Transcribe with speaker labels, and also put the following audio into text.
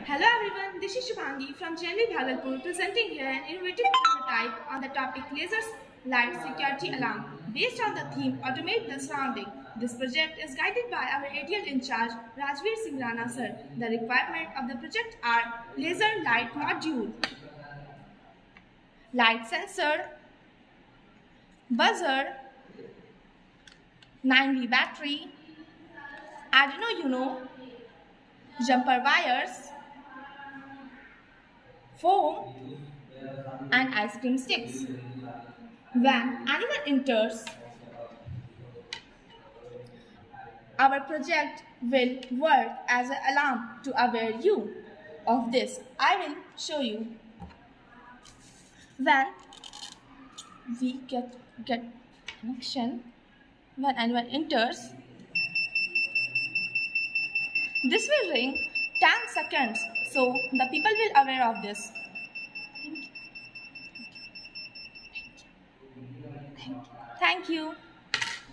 Speaker 1: Hello everyone, this is Shubhangi from JNV Bhagalpur presenting here an innovative prototype on the topic Lasers Light Security Alarm based on the theme Automate the Surrounding. This project is guided by our ATL in charge Rajveer Singh Rana sir. The requirements of the project are laser light module, light sensor, buzzer, 9V battery, Arduino Uno, jumper wires, foam and ice cream sticks. When anyone enters, our project will work as an alarm to aware you of this. I will show you. When we get connection, when anyone enters, this will ring 10 seconds. So the people will aware of this. Thank you. Thank you.